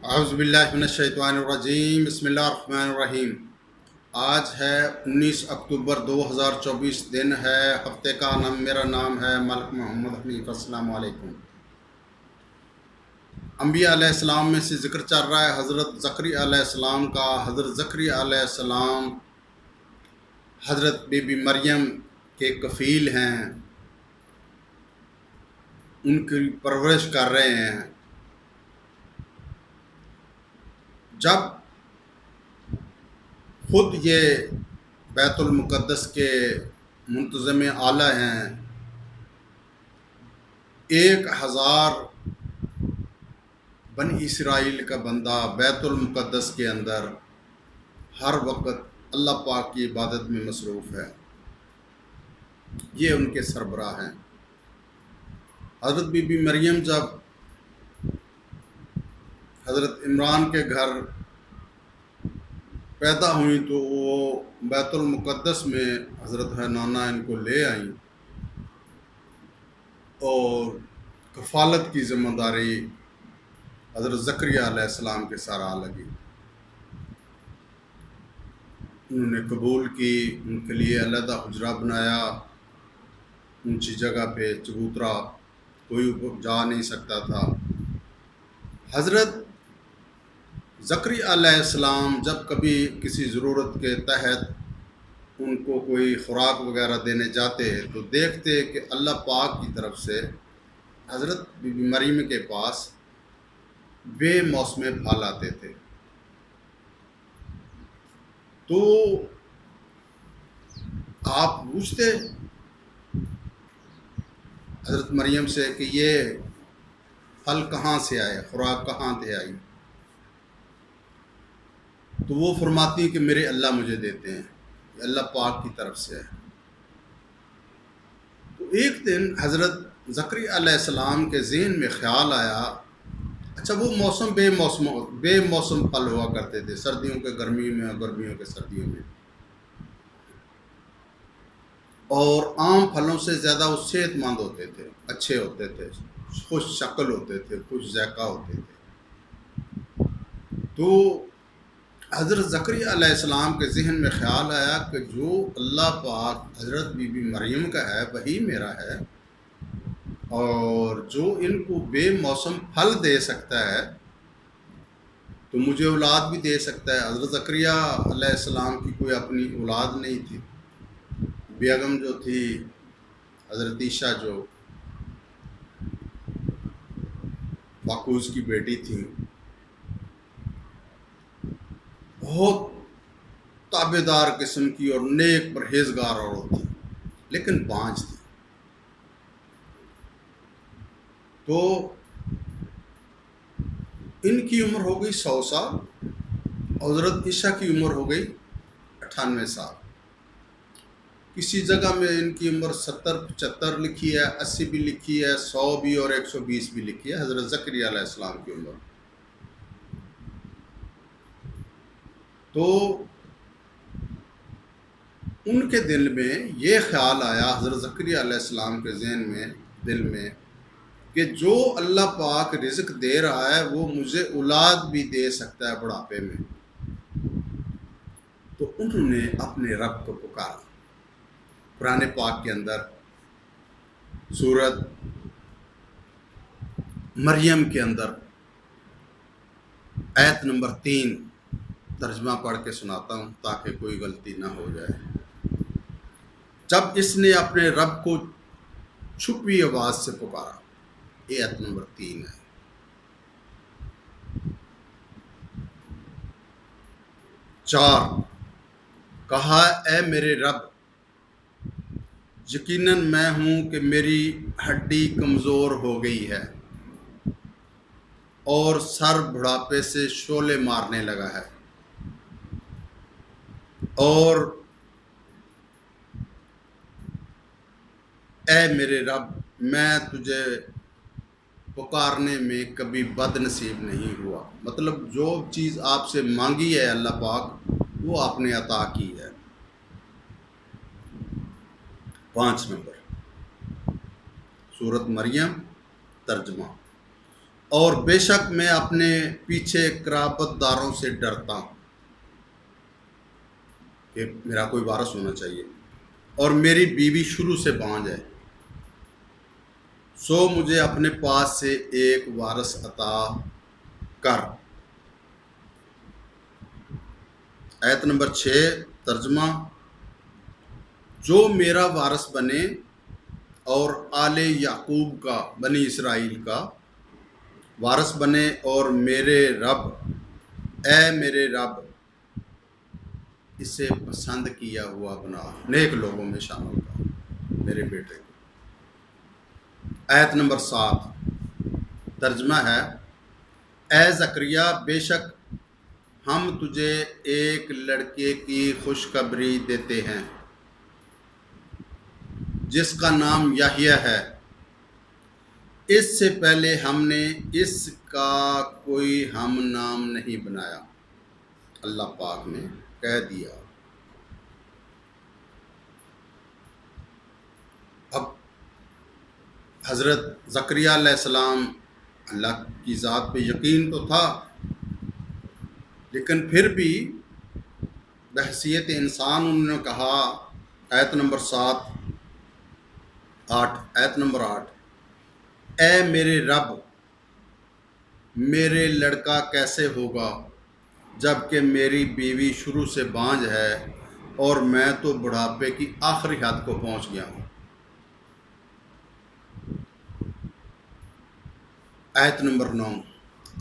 اعوذ باللہ من الشیطان الرجیم، بسم اللہ الرحمن الرحیم۔ آج ہے 19 اکتوبر 2024، دن ہے، ہفتے کا نام، میرا نام ہے ملک محمد حنیف۔ السلام علیکم۔ انبیاء علیہ السلام میں سے ذکر چل رہا ہے حضرت زکریا علیہ السلام کا۔ حضرت زکریا علیہ السلام حضرت بی بی مریم کے کفیل ہیں، ان کی پرورش کر رہے ہیں۔ جب خود یہ بیت المقدس کے منتظم اعلیٰ ہیں، 1000 بنی اسرائیل کا بندہ بیت المقدس کے اندر ہر وقت اللہ پاک کی عبادت میں مصروف ہے، یہ ان کے سربراہ ہیں۔ حضرت بی بی مریم جب حضرت عمران کے گھر پیدا ہوئیں تو وہ بیت المقدس میں حضرت حنانہ ان کو لے آئیں اور کفالت کی ذمہ داری حضرت زکریا علیہ السلام کے سارا لگی۔ انہوں نے قبول کی، ان کے لیے علیحدہ حجرہ بنایا، اونچی جگہ پہ چبوترا، کوئی اوپر جا نہیں سکتا تھا۔ حضرت زکریا علیہ السلام جب کبھی کسی ضرورت کے تحت ان کو کوئی خوراک وغیرہ دینے جاتے تو دیکھتے کہ اللہ پاک کی طرف سے حضرت بی بی مریم کے پاس بے موسم پھل آتے تھے۔ تو آپ پوچھتے حضرت مریم سے کہ یہ پھل کہاں سے آئے، خوراک کہاں سے آئی؟ تو وہ فرماتی ہیں کہ میرے اللہ مجھے دیتے ہیں، یہ اللہ پاک کی طرف سے ہے۔ تو ایک دن حضرت زکریا علیہ السلام کے ذہن میں خیال آیا، اچھا وہ موسم بے موسم پھل ہوا کرتے تھے، سردیوں کے گرمی میں اور گرمیوں کے سردیوں میں، اور عام پھلوں سے زیادہ وہ صحت مند ہوتے تھے، اچھے ہوتے تھے، خوش شکل ہوتے تھے، خوش ذائقہ ہوتے تھے۔ تو حضرت زکریا علیہ السلام کے ذہن میں خیال آیا کہ جو اللہ پاک حضرت بی بی مریم کا ہے وہی میرا ہے، اور جو ان کو بے موسم پھل دے سکتا ہے تو مجھے اولاد بھی دے سکتا ہے۔ حضرت زکریا علیہ السلام کی کوئی اپنی اولاد نہیں تھی، بیگم جو تھی حضرت عیشہ جو باکوز کی بیٹی تھی، بہت تابع دار قسم کی اور نیک پرہیزگار عورت تھی، لیکن بانجھ تھی۔ تو ان کی عمر ہو گئی 100 سال، حضرت عیشیٰ کی عمر ہو گئی 98 سال۔ کسی جگہ میں ان کی عمر 70-75 لکھی ہے، 80 بھی لکھی ہے، 100 بھی اور 120 بھی لکھی ہے حضرت زکریا علیہ السلام کی عمر۔ تو ان کے دل میں یہ خیال آیا، حضرت زکریا علیہ السلام کے ذہن میں، دل میں، کہ جو اللہ پاک رزق دے رہا ہے وہ مجھے اولاد بھی دے سکتا ہے بڑھاپے میں۔ تو انہوں نے اپنے رب کو پکارا۔ قرآن پاک کے اندر سورت مریم کے اندر آیت نمبر 3 ترجمہ پڑھ کے سناتا ہوں تاکہ کوئی غلطی نہ ہو جائے۔ جب اس نے اپنے رب کو چھپی آواز سے پکارا، یہ آیت نمبر 3 ہے۔ 4 کہا، اے میرے رب، یقیناً میں ہوں کہ میری ہڈی کمزور ہو گئی ہے اور سر بڑھاپے سے شعلے مارنے لگا ہے، اور اے میرے رب، میں تجھے پکارنے میں کبھی بد نصیب نہیں ہوا۔ مطلب جو چیز آپ سے مانگی ہے اللہ پاک وہ آپ نے عطا کی ہے۔ 5 نمبر سورت مریم ترجمہ، اور بے شک میں اپنے پیچھے قرابت داروں سے ڈرتا ہوں کہ میرا کوئی وارث ہونا چاہیے، اور میری بیوی شروع سے بانجھ ہے، سو مجھے اپنے پاس سے ایک وارث عطا کر۔ آیت نمبر 6 ترجمہ: جو میرا وارث بنے اور آل یعقوب کا، بنی اسرائیل کا وارث بنے، اور میرے رب اسے پسند کیا ہوا بنا، نیک لوگوں میں شامل کر میرے بیٹے کو۔ آیت نمبر 7 ترجمہ ہے: اے زکریا، بے شک ہم تجھے ایک لڑکے کی خوشخبری دیتے ہیں جس کا نام یحییٰ ہے، اس سے پہلے ہم نے اس کا کوئی ہم نام نہیں بنایا، اللہ پاک نے کہہ دیا۔ اب حضرت زکریا علیہ السلام، اللہ کی ذات پہ یقین تو تھا، لیکن پھر بھی بحیثیت انسان انہوں نے کہا، آیت نمبر 8، اے میرے رب، میرے لڑکا کیسے ہوگا جب کہ میری بیوی شروع سے بانجھ ہے اور میں تو بڑھاپے کی آخری حد کو پہنچ گیا ہوں۔ آیت نمبر 9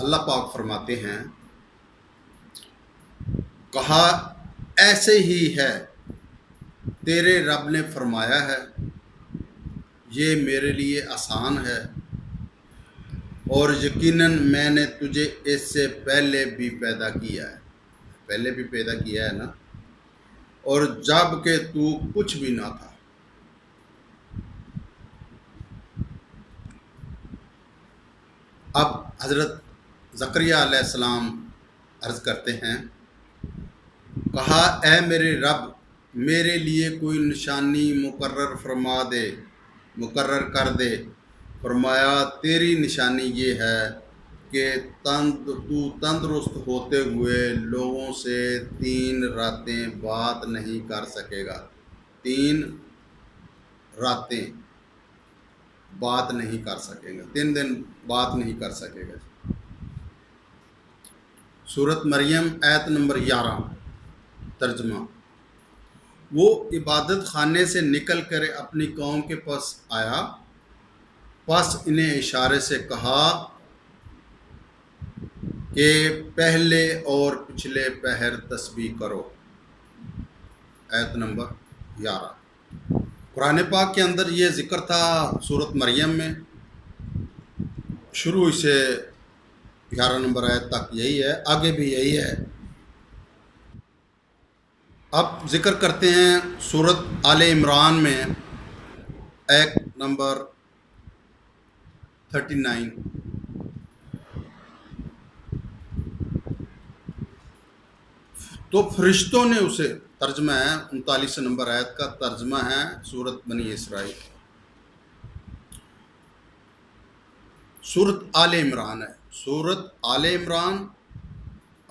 اللہ پاک فرماتے ہیں، کہا ایسے ہی ہے، تیرے رب نے فرمایا ہے، یہ میرے لیے آسان ہے، اور یقیناً میں نے تجھے اس سے پہلے بھی پیدا کیا ہے نا، اور جب کہ تو کچھ بھی نہ تھا۔ اب حضرت زکریا علیہ السلام عرض کرتے ہیں، کہا اے میرے رب، میرے لیے کوئی نشانی مقرر کر دے۔ فرمایا، تیری نشانی یہ ہے کہ تو تندرست ہوتے ہوئے لوگوں سے 3 راتیں بات نہیں کر سکے گا، 3 راتیں بات نہیں کر سکے گا، 3 دن بات نہیں کر سکے گا۔ سورۃ مریم آیت نمبر 11 ترجمہ: وہ عبادت خانے سے نکل کر اپنی قوم کے پاس آیا، پس انہیں اشارے سے کہا کہ پہلے اور پچھلے پہر تسبیح کرو۔ آیت نمبر 11 قرآن پاک کے اندر یہ ذکر تھا سورۃ مریم میں، شروع سے 11 نمبر آیت تک یہی ہے، آگے بھی یہی ہے۔ اب ذکر کرتے ہیں سورۃ آل عمران میں آیت نمبر 39۔ تو فرشتوں نے اسے، ترجمہ ہے 39 نمبر آیت کا ترجمہ ہے سورۃ بنی اسرائیل، سورۃ آل عمران ہے، سورۃ آل عمران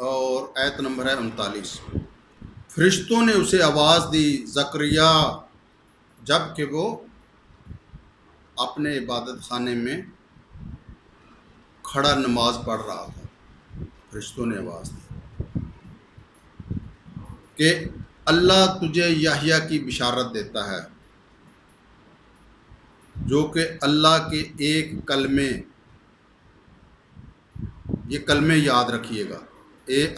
اور آیت نمبر ہے 39۔ فرشتوں نے اسے آواز دی، زکریا، جب کہ وہ اپنے عبادت خانے میں کھڑا نماز پڑھ رہا تھا۔ فرشتوں نے آواز دی کہ اللہ تجھے یحییٰ کی بشارت دیتا ہے، جو کہ اللہ کے ایک کلمے، یہ کلمے یاد رکھیے گا،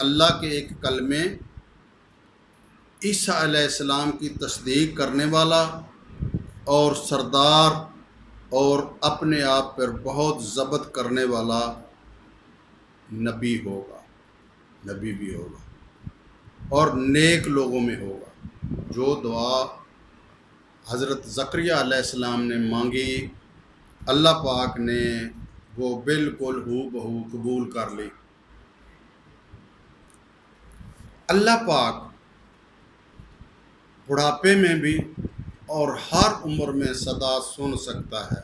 اللہ کے ایک کلمے، عیسیٰ علیہ السلام کی تصدیق کرنے والا اور سردار اور اپنے آپ پر بہت ضبط کرنے والا نبی بھی ہوگا اور نیک لوگوں میں ہوگا۔ جو دعا حضرت زکریا علیہ السلام نے مانگی، اللہ پاک نے وہ بالکل ہو بہو قبول کر لی۔ اللہ پاک بڑھاپے میں بھی اور ہر عمر میں صدا سن سکتا ہے۔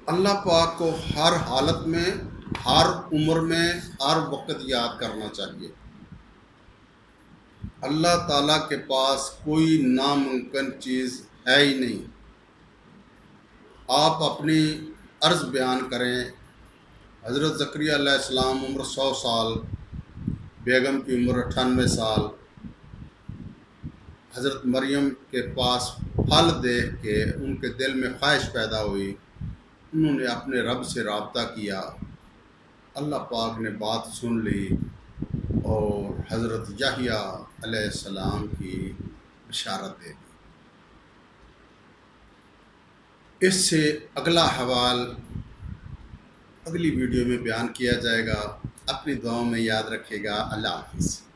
اللہ پاک کو ہر حالت میں، ہر عمر میں، ہر وقت یاد کرنا چاہیے۔ اللہ تعالیٰ کے پاس کوئی ناممکن چیز ہے ہی نہیں۔ آپ اپنی عرض بیان کریں۔ حضرت زکریا علیہ السلام عمر 100 سال، بیگم کی عمر 98 سال۔ حضرت مریم کے پاس پھل دیکھ کے ان کے دل میں خواہش پیدا ہوئی، انہوں نے اپنے رب سے رابطہ کیا، اللہ پاک نے بات سن لی اور حضرت یحییٰ علیہ السلام کی بشارت دے دی۔ اس سے اگلا حوال اگلی ویڈیو میں بیان کیا جائے گا۔ اپنی دعاؤں میں یاد رکھے گا۔ اللہ حافظ۔